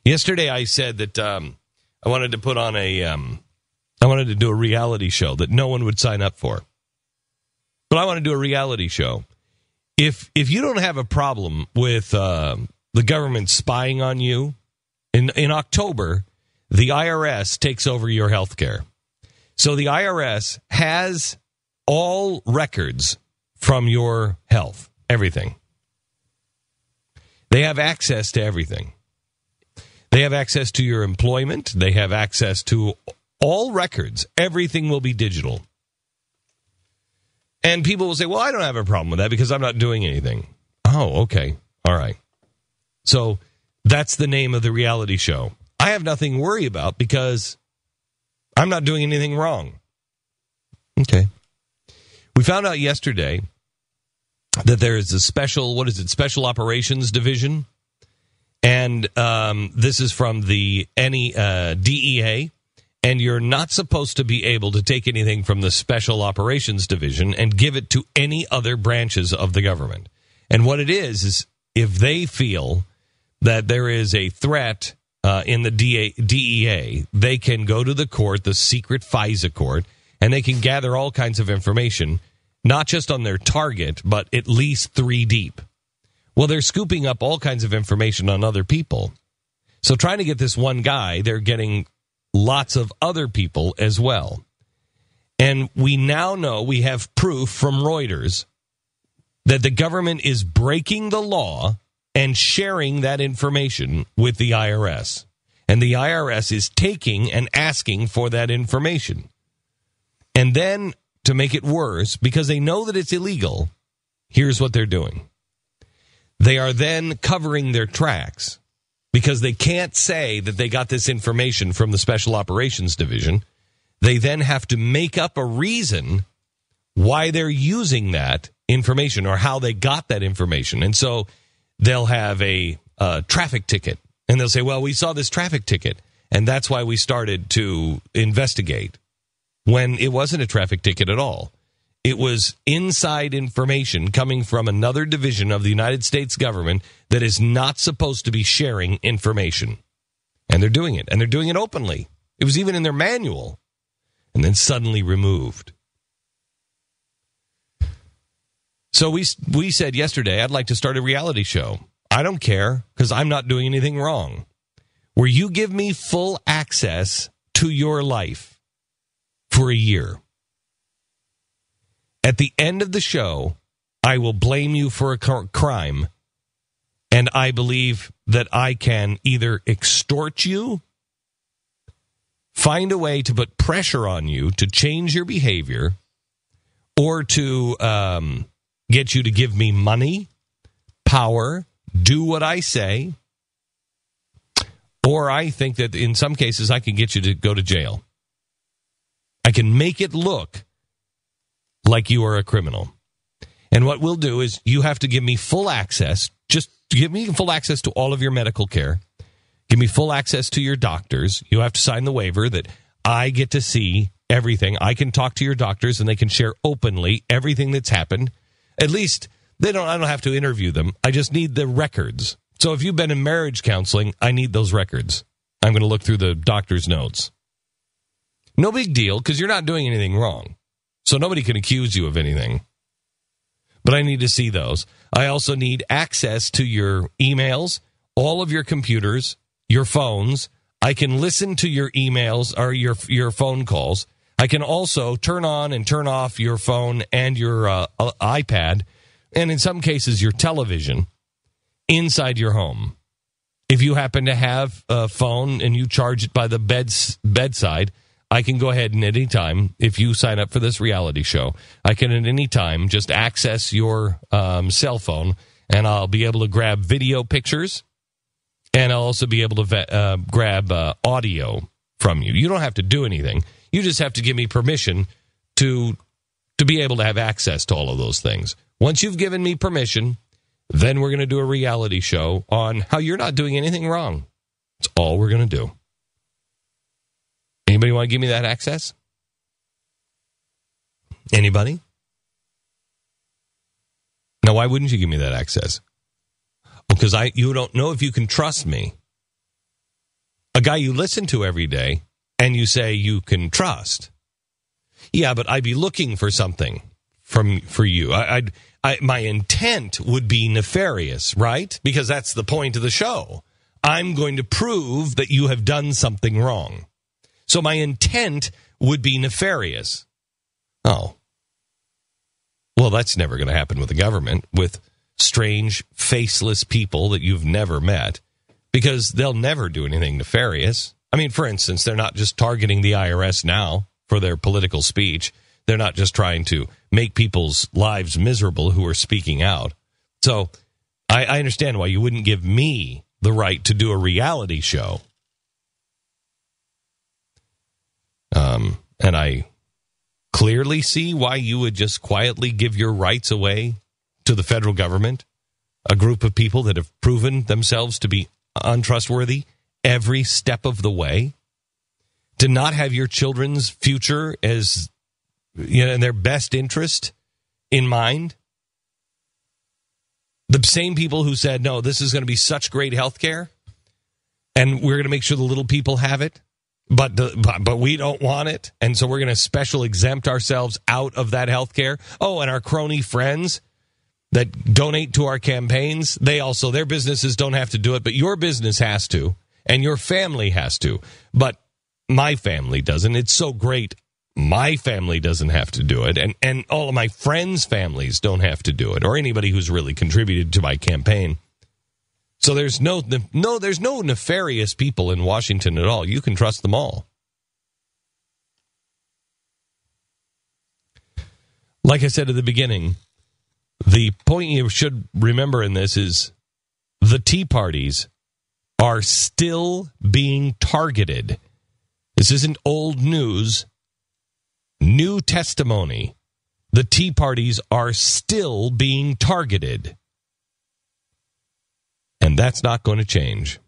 Yesterday I said that I wanted to put on I wanted to do a reality show that no one would sign up for. But I want to do a reality show. If you don't have a problem with the government spying on you, in October, the IRS takes over your health care. So the IRS has all records from your health, everything. They have access to everything. They have access to your employment. They have access to all records. Everything will be digital. And people will say, well, I don't have a problem with that because I'm not doing anything. Oh, okay. All right. So that's the name of the reality show. I have nothing to worry about because I'm not doing anything wrong. Okay. We found out yesterday that there is a special operations division. And this is from the DEA. And you're not supposed to be able to take anything from the Special Operations Division and give it to any other branches of the government. And what it is if they feel that there is a threat in the DEA, they can go to the court, the secret FISA court, and they can gather all kinds of information, not just on their target, but at least 3 deep. Well, they're scooping up all kinds of information on other people. So trying to get this one guy, they're getting lots of other people as well. And we now know, we have proof from Reuters that the government is breaking the law and sharing that information with the IRS. And the IRS is taking and asking for that information. And then, to make it worse, because they know that it's illegal, here's what they're doing. They are then covering their tracks. Because they can't say that they got this information from the Special Operations Division. They then have to make up a reason why they're using that information or how they got that information. And so they'll have a traffic ticket. And they'll say, well, we saw this traffic ticket, and that's why we started to investigate. When it wasn't a traffic ticket at all. It was inside information coming from another division of the United States government that is not supposed to be sharing information. And they're doing it. And they're doing it openly. It was even in their manual. And then suddenly removed. So we said yesterday, I'd like to start a reality show. I don't care because I'm not doing anything wrong. Where you give me full access to your life for a year. At the end of the show, I will blame you for a crime, and I believe that I can either extort you, find a way to put pressure on you to change your behavior, or to get you to give me money, power, do what I say, or I think that in some cases I can get you to go to jail. I can make it look like you are a criminal. And what we'll do is you have to give me full access. Just give me full access to all of your medical care. Give me full access to your doctors. You have to sign the waiver that I get to see everything. I can talk to your doctors and they can share openly everything that's happened. At least I don't have to interview them. I just need the records. So if you've been in marriage counseling, I need those records. I'm going to look through the doctor's notes. No big deal because you're not doing anything wrong. So nobody can accuse you of anything. But I need to see those. I also need access to your emails, all of your computers, your phones. I can listen to your emails or your phone calls. I can also turn on and turn off your phone and your iPad, and in some cases your television, inside your home. If you happen to have a phone and you charge it by the bedside, I can go ahead and at any time, if you sign up for this reality show, I can at any time just access your cell phone, and I'll be able to grab video pictures, and I'll also be able to grab audio from you. You don't have to do anything. You just have to give me permission to be able to have access to all of those things. Once you've given me permission, then we're going to do a reality show on how you're not doing anything wrong. That's all we're going to do. Anybody want to give me that access? Anybody? Now, why wouldn't you give me that access? Because you don't know if you can trust me. a guy you listen to every day and you say you can trust. Yeah, but I'd be looking for something for you. My intent would be nefarious, right? Because that's the point of the show. I'm going to prove that you have done something wrong. So my intent would be nefarious. Oh. Well, that's never going to happen with the government, with strange, faceless people that you've never met, because they'll never do anything nefarious. I mean, for instance, they're not just targeting the IRS now for their political speech. They're not just trying to make people's lives miserable who are speaking out. So I understand why you wouldn't give me the right to do a reality show. And I clearly see why you would just quietly give your rights away to the federal government, a group of people that have proven themselves to be untrustworthy every step of the way, to not have your children's future as, in their best interest in mind. The same people who said, no, this is going to be such great health care, and we're going to make sure the little people have it, but we don't want it, and so we're going to special exempt ourselves out of that health care. Oh, and our crony friends that donate to our campaigns, their businesses don't have to do it, but your business has to, and your family has to. But my family doesn't. It's so great. My family doesn't have to do it, and all of my friends' families don't have to do it, or anybody who's really contributed to my campaign. So there's no nefarious people in Washington at all. You can trust them all. Like I said at the beginning, the point you should remember in this is the Tea Parties are still being targeted. This isn't old news. New testimony. The Tea Parties are still being targeted. And that's not going to change.